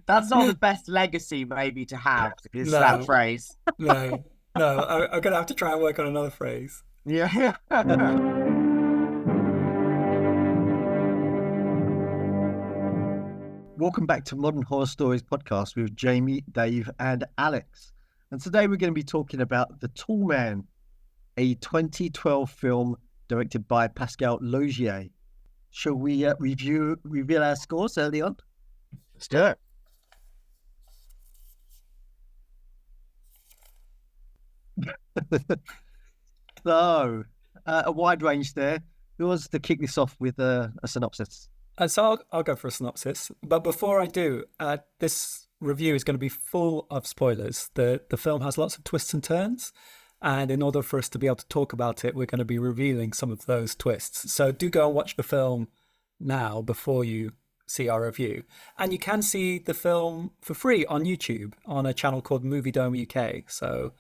That's not the best legacy, maybe, to have, is that No, phrase. no, no. I'm gonna have to try and work on another phrase. Yeah. Welcome back to Modern Horror Stories podcast with Jamie, Dave, and Alex. And today we're going to be talking about The Tall Man, a 2012 film directed by Pascal Laugier. Shall we reveal our scores early on? Let's do it. So, a wide range there. Who wants to kick this off with a synopsis? So I'll go for a synopsis. But before I do, this review is going to be full of spoilers. The film has lots of twists and turns. And in order for us to be able to talk about it, we're going to be revealing some of those twists. So do go and watch the film now before you see our review. And you can see the film for free on YouTube on a channel called Movie Dome UK. So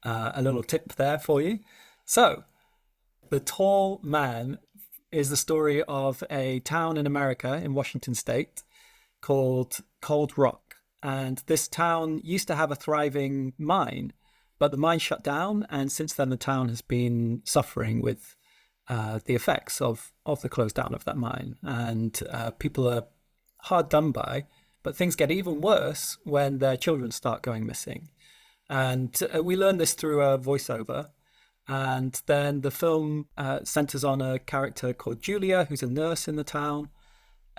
a little tip there for you. So The Tall Man is the story of a town in America in Washington State called Cold Rock. And this town used to have a thriving mine, but the mine shut down. And since then, the town has been suffering with the effects of the close down of that mine. And people are hard done by, but things get even worse when their children start going missing. And we learn this through a voiceover. And then the film centers on a character called Julia, who's a nurse in the town,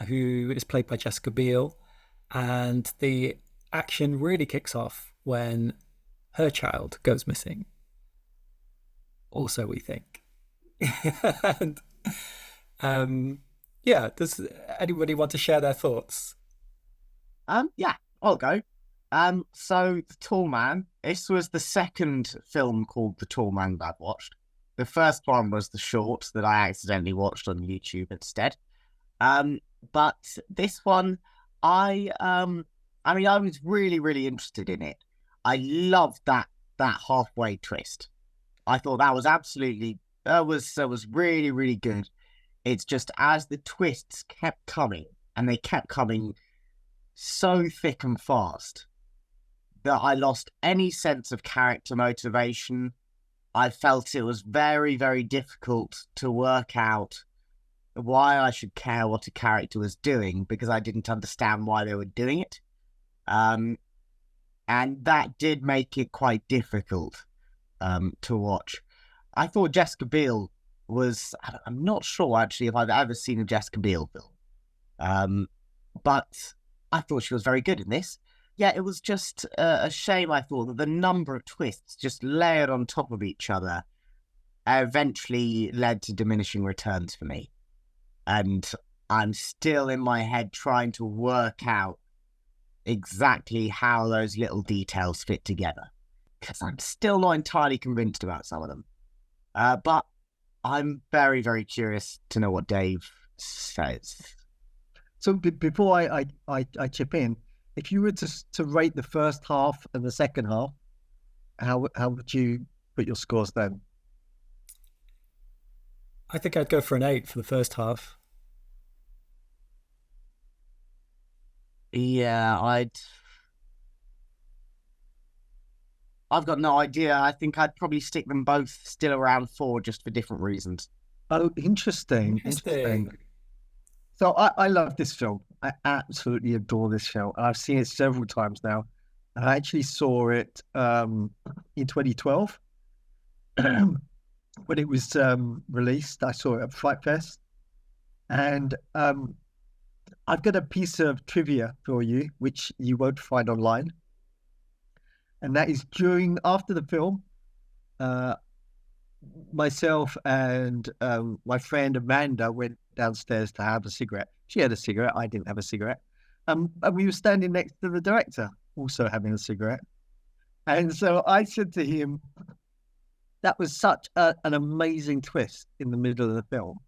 who is played by Jessica Biel. And the action really kicks off when her child goes missing. Also, we think. And yeah, does anybody want to share their thoughts? Yeah, I'll go. So The Tall Man, this was the second film called The Tall Man that I've watched. The first one was the short that I accidentally watched on YouTube instead. But this one, I was really, really interested in it. I loved that halfway twist. I thought that was really, really good. It's just as the twists kept coming, and they kept coming so thick and fast, that I lost any sense of character motivation. I felt it was very, very difficult to work out why I should care what a character was doing, because I didn't understand why they were doing it. And that did make it quite difficult to watch. I thought Jessica Biel I'm not sure actually if I've ever seen a Jessica Biel film. But I thought she was very good in this. Yeah, it was just a shame, I thought, that the number of twists just layered on top of each other eventually led to diminishing returns for me. And I'm still in my head trying to work out exactly how those little details fit together, because I'm still not entirely convinced about some of them. But I'm very, very curious to know what Dave says. So before I chip in, if you were to rate the first half and the second half, how would you put your scores then? I think I'd go for an 8 for the first half. Yeah, I've got no idea. I think I'd probably stick them both still around 4, just for different reasons. Oh, interesting. So I love this film. I absolutely adore this film. I've seen it several times now. I actually saw it in 2012 when it was released. I saw it at Fright Fest. And I've got a piece of trivia for you, which you won't find online. And that is after the film, myself and my friend Amanda went downstairs to have a cigarette. She had a cigarette. I didn't have a cigarette. And we were standing next to the director, also having a cigarette. And so I said to him, that was such an amazing twist in the middle of the film.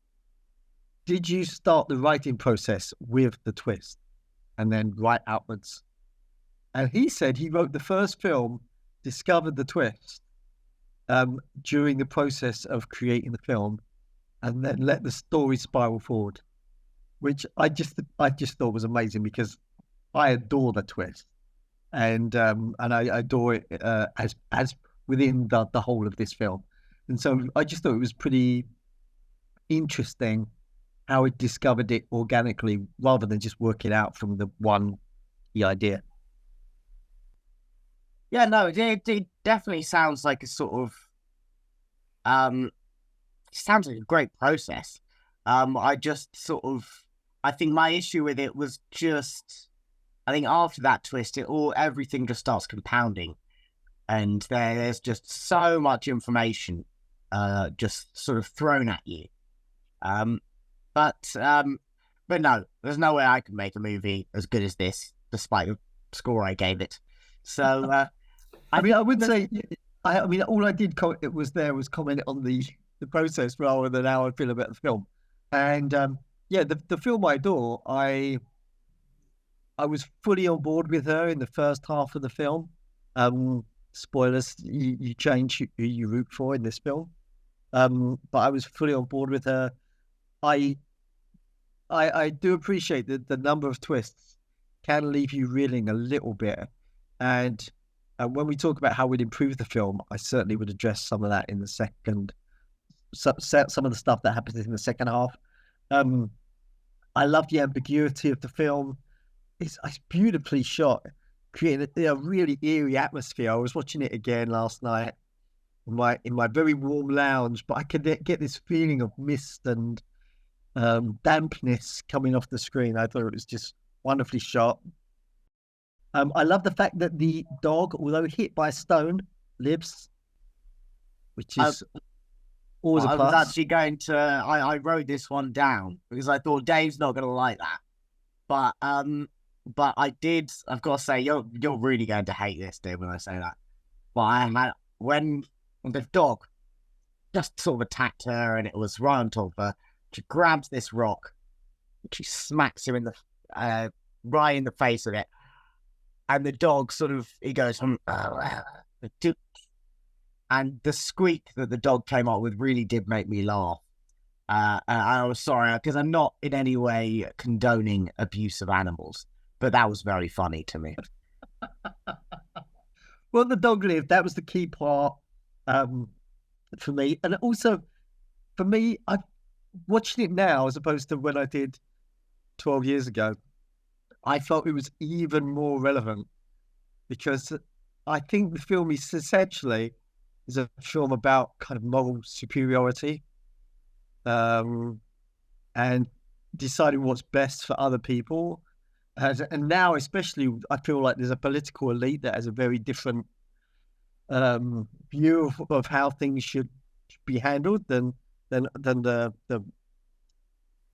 Did you start the writing process with the twist and then write outwards? And he said he wrote the first film, discovered the twist during the process of creating the film, and then let the story spiral forward, which I just thought was amazing, because I adore the twist, and I adore it as within the whole of this film, and so I just thought it was pretty interesting how it discovered it organically rather than just work it out from the idea. Yeah, no, it definitely sounds like a sort of it sounds like a great process. I just sort of I think my issue with it was just I think after that twist, everything just starts compounding, and there's just so much information, just sort of thrown at you. Um, but um, but no, there's no way I could make a movie as good as this, despite the score I gave it. So I mean, I would think say, I mean, all I did was comment on the process rather than how I feel about the film. And yeah, the film I adore, I was fully on board with her in the first half of the film. Spoilers, you change who you root for in this film. But I was fully on board with her. I I do appreciate that the number of twists can leave you reeling a little bit. And when we talk about how we'd improve the film, I certainly would address some of that in the second, some of the stuff that happens in the second half. Um, I love the ambiguity of the film. It's beautifully shot, creating a really eerie atmosphere. I was watching it again last night in my very warm lounge, but I could get this feeling of mist and dampness coming off the screen. I thought it was just wonderfully shot. I love the fact that the dog, although hit by a stone, lives, which is always a I plus. was actually going to. I wrote this one down because I thought Dave's not going to like that, but I did. I've got to say, you're really going to hate this, Dave, when I say that. But when the dog just sort of attacked her and it was right on top of her, she grabs this rock, and she smacks him in the right in the face with it, and the dog sort of he goes and the squeak that the dog came up with really did make me laugh. And I was sorry because I'm not in any way condoning abuse of animals, but that was very funny to me. Well, the dog lived. That was the key part for me, and also for me, I'm watching it now as opposed to when I did 12 years ago. I felt it was even more relevant because I think the film is essentially a film about kind of moral superiority, and deciding what's best for other people. And now, especially, I feel like there's a political elite that has a very different view of how things should be handled than the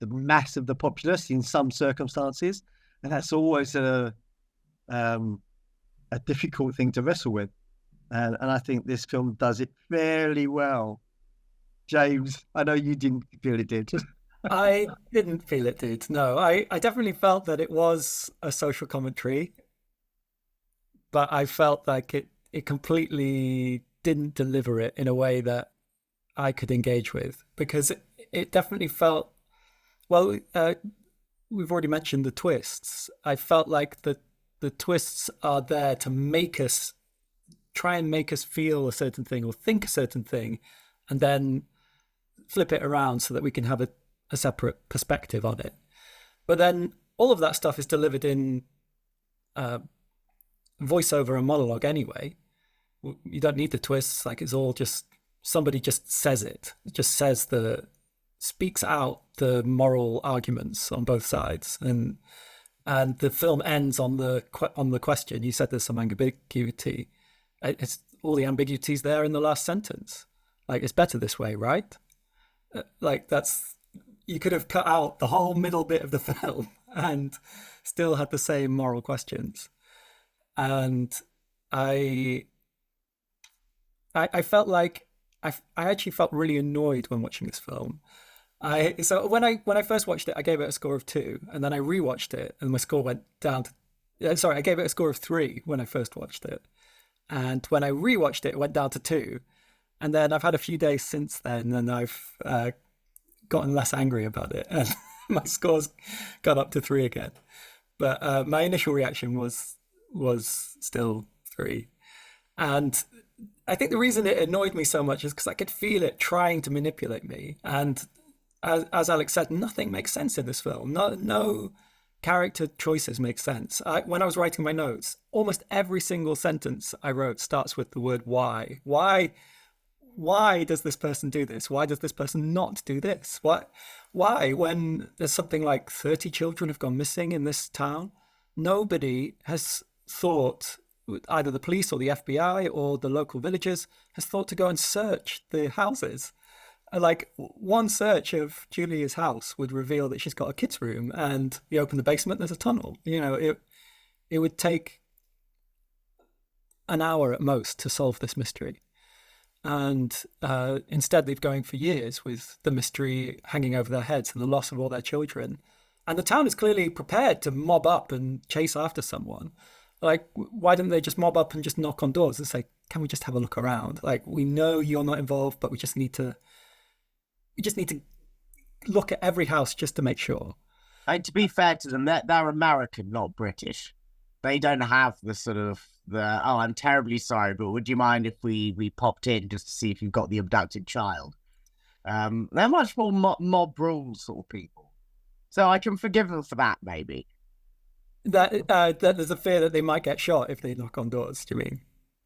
mass of the populace in some circumstances, and that's always a difficult thing to wrestle with. And I think this film does it fairly well. James, I know you didn't feel it did. I didn't feel it did. No, I definitely felt that it was a social commentary, but I felt like it completely didn't deliver it in a way that I could engage with because it definitely felt, well, we've already mentioned the twists. I felt like the twists are there to try and make us feel a certain thing or think a certain thing, and then flip it around so that we can have a separate perspective on it. But then all of that stuff is delivered in voiceover and monologue anyway. You don't need the twists. Like, it's all just somebody just says it. It just speaks out the moral arguments on both sides, and the film ends on the question. You said there's some ambiguity. It's all the ambiguities there in the last sentence. Like, it's better this way, right? Like, you could have cut out the whole middle bit of the film and still had the same moral questions. And I felt like I actually felt really annoyed when watching this film. So when I first watched it, I gave it a score of 2, and then I rewatched it, and my score went down to. Sorry, I gave it a score of 3 when I first watched it, and when I rewatched it, it went down to 2, and then I've had a few days since then, and I've gotten less angry about it, and my score's got up to 3 again. But my initial reaction was still 3. And I think the reason it annoyed me so much is because I could feel it trying to manipulate me. And as Alex said, nothing makes sense in this film. No character choices make sense. When I was writing my notes, almost every single sentence I wrote starts with the word why. Why does this person do this? Why does this person not do this? Why, when there's something like 30 children have gone missing in this town, nobody has thought, either the police or the FBI or the local villagers, has thought to go and search the houses. Like, one search of Julia's house would reveal that she's got a kid's room, and you open the basement, there's a tunnel. It would take an hour at most to solve this mystery. And instead, they've going for years with the mystery hanging over their heads and the loss of all their children. And the town is clearly prepared to mob up and chase after someone. Like, why didn't they just mob up and just knock on doors and say, can we just have a look around? Like, we know you're not involved, but we just need to look at every house just to make sure. And to be fair to them, they're American, not British. They don't have the sort of oh, I'm terribly sorry, but would you mind if we popped in just to see if you've got the abducted child? They're much more mob rules sort of people. So I can forgive them for that, maybe. That there's a fear that they might get shot if they knock on doors, do you mean?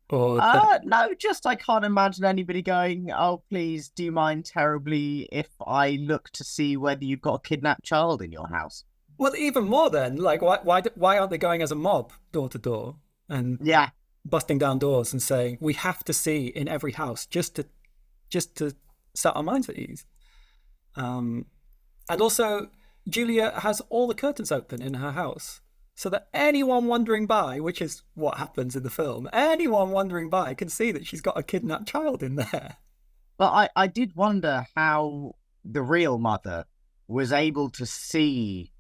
Or no, just I can't imagine anybody going, oh, please, do you mind terribly if I look to see whether you've got a kidnapped child in your house? Well, even more then, like, why aren't they going as a mob door to door and busting down doors and saying, we have to see in every house just to set our minds at ease? And also, Julia has all the curtains open in her house, so that anyone wandering by, which is what happens in the film, anyone wandering by can see that she's got a kidnapped child in there. Well, I did wonder how the real mother was able to see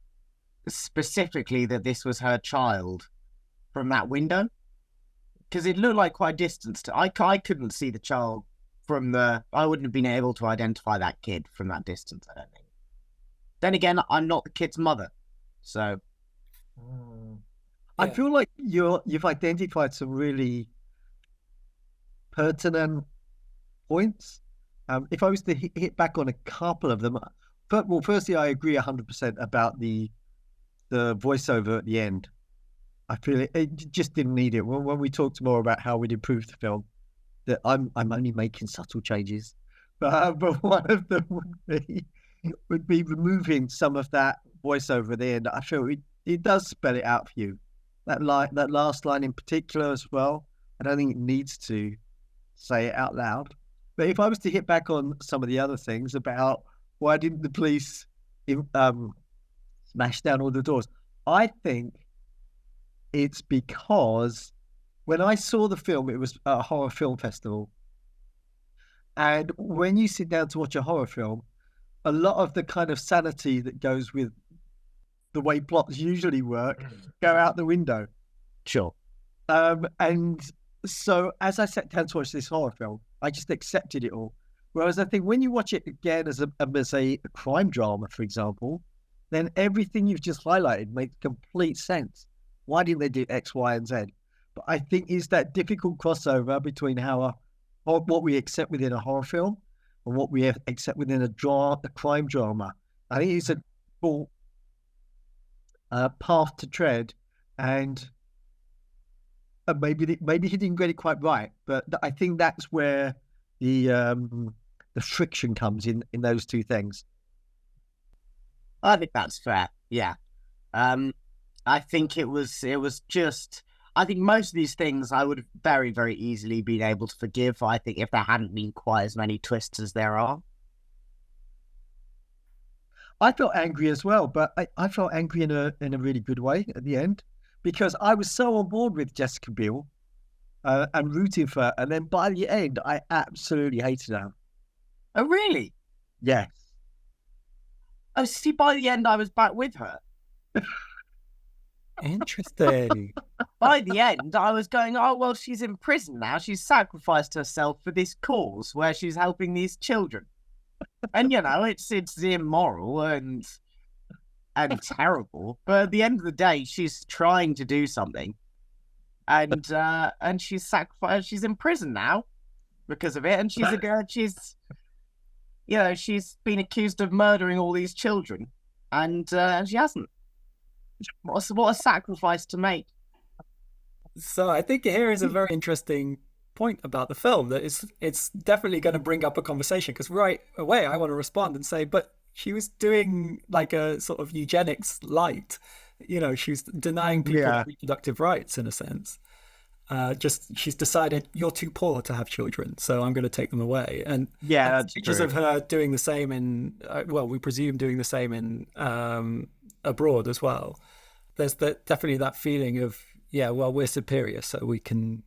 specifically that this was her child from that window, because it looked like quite a distance. I couldn't see the child from I wouldn't have been able to identify that kid from that distance, I don't think. Then again, I'm not the kid's mother, so... I feel like you've identified some really pertinent points. If I was to hit back on a couple of them, firstly, I agree 100% about the voiceover at the end. I feel it just didn't need it. When we talked more about how we'd improve the film, that I'm only making subtle changes, but one of them would be removing some of that voiceover at the end. I feel it does spell it out for you. That last line in particular as well. I don't think it needs to say it out loud. But if I was to hit back on some of the other things about why didn't the police smash down all the doors, I think it's because when I saw the film, it was a horror film festival. And when you sit down to watch a horror film, a lot of the kind of sanity that goes with the way plots usually work go out the window. Sure. And so as I sat down to watch this horror film, I just accepted it all. Whereas I think when you watch it again as a crime drama, for example, then everything you've just highlighted makes complete sense. Why didn't they do X, Y, and Z? But I think it's that difficult crossover between what we accept within a horror film and what we accept within a crime drama. I think it's a cool path to tread, and maybe he didn't get it quite right, but I think that's where the friction comes in those two things. I think that's fair. Yeah. I think it was just, I think most of these things I would have very, very easily been able to forgive, I think, if there hadn't been quite as many twists as there are. I felt angry as well, but I felt angry in a really good way at the end, because I was so on board with Jessica Biel and rooting for her, and then by the end, I absolutely hated her. Oh, really? Yes. Oh, see, by the end, I was back with her. Interesting. By the end, I was going, oh, well, she's in prison now. She's sacrificed herself for this cause where she's helping these children. And, it's immoral, and and terrible. But at the end of the day, she's trying to do something, and she's sacrificed. She's in prison now because of it, and she's a girl. She's been accused of murdering all these children, and she hasn't. What a sacrifice to make. So I think here is a very interesting point about the film, that it's definitely going to bring up a conversation, because right away I want to respond and say, but she was doing like a sort of eugenics light. She was denying people reproductive rights in a sense. She's decided you're too poor to have children, so I'm going to take them away. And that's pictures true. of her doing the same in, we presume doing the same in abroad as well. There's definitely that feeling of, we're superior, so we can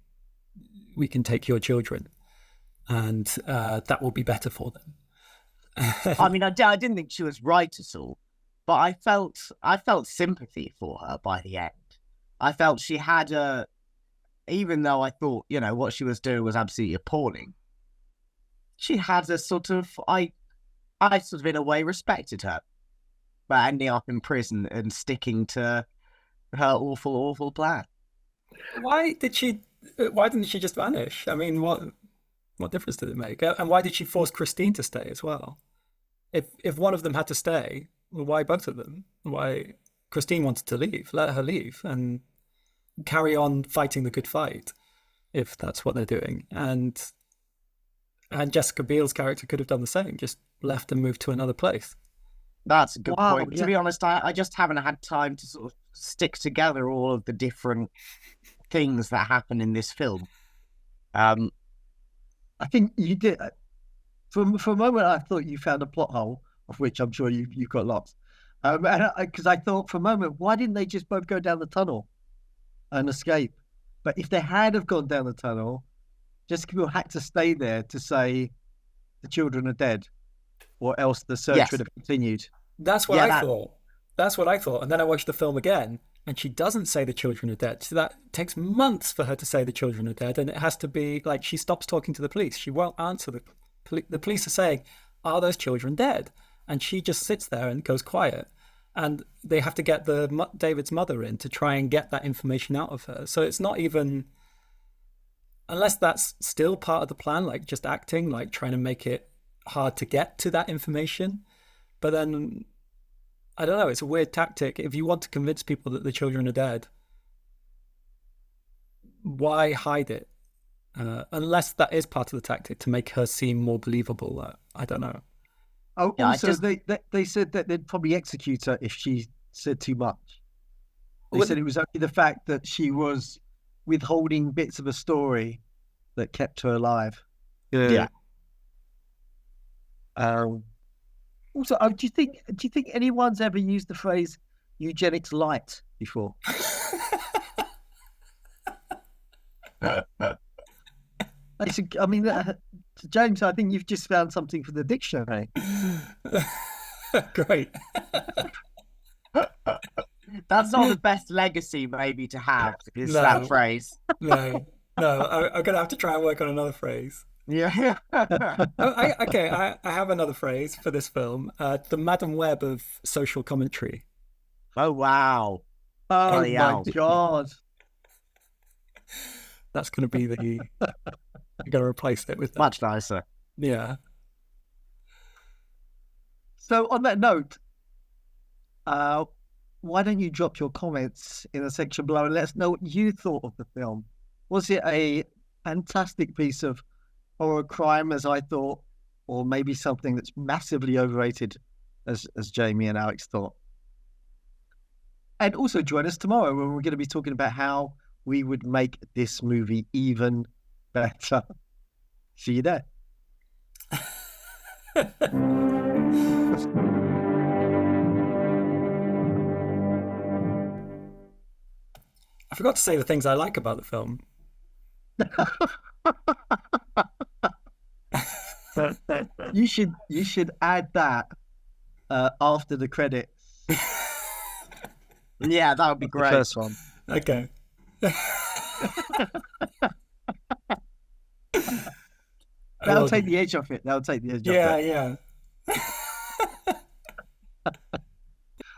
take your children, and that will be better for them. I mean, I didn't think she was right at all, but I felt sympathy for her by the end. I felt she had even though I thought, what she was doing was absolutely appalling, she had a sort of, I sort of in a way respected her, but ending up in prison and sticking to her awful, awful plan. Why didn't she just vanish? I mean, what difference did it make? And why did she force Christine to stay as well? If one of them had to stay, well, why both of them? Why Christine wanted to leave? Let her leave and carry on fighting the good fight, if that's what they're doing. And Jessica Biel's character could have done the same, just left and moved to another place. That's a good point. To be honest, I just haven't had time to sort of stick together all of the different things that happen in this film. I think you did. For a moment, I thought you found a plot hole, of which I'm sure you've got lots. Because I thought for a moment, why didn't they just both go down the tunnel and escape? But if they had have gone down the tunnel, Jessica Biel had to stay there to say the children are dead, or else the search would have continued. That's what I thought. That's what I thought. And then I watched the film again, and she doesn't say the children are dead. So that takes months for her to say the children are dead. And it has to be like she stops talking to the police. She won't answer. The police are saying, are those children dead? And she just sits there and goes quiet. And they have to get David's mother in to try and get that information out of her. So it's not even, unless that's still part of the plan, like just acting, like trying to make it hard to get to that information. But then, I don't know, it's a weird tactic. If you want to convince people that the children are dead, why hide it? Unless that is part of the tactic to make her seem more believable. I don't know. Oh, yeah, also, they said that they'd probably execute her if she said too much. They said it was only the fact that she was withholding bits of a story that kept her alive. Yeah. Also, do you think anyone's ever used the phrase eugenics light before? I mean, James, I think you've just found something for the dictionary. Great. That's not the best legacy, maybe, to have, is that phrase. No, I'm going to have to try and work on another phrase. Yeah. I have another phrase for this film. The Madam Web of social commentary. Oh, wow. Oh, my God. That's going to be I'm going to replace it with that. Much nicer. Yeah. So on that note, why don't you drop your comments in the section below and let us know what you thought of the film? Was it a fantastic piece of horror crime, as I thought, or maybe something that's massively overrated, as Jamie and Alex thought? And also join us tomorrow when we're going to be talking about how we would make this movie even better. See you there. I forgot to say the things I like about the film. You should add that after the credits. Yeah, that would be great. The first one. Okay. That'll take the edge off it. Yeah.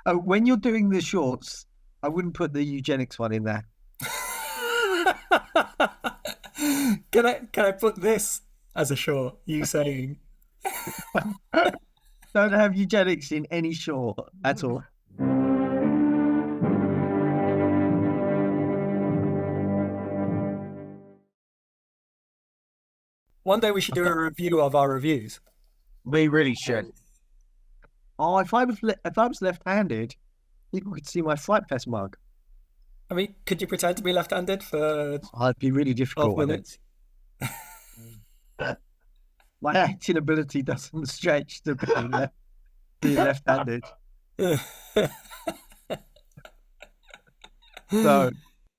When you're doing the shorts, I wouldn't put the eugenics one in there. Can I put this as a short? You saying? Don't have eugenics in any short at all. One day we should do a review of our reviews. We really should. Oh, if I was left-handed, people could see my Flight Fest mug. I mean, could you pretend to be left-handed for I'd be really 12 difficult. minutes? My acting ability doesn't stretch to be left-handed. So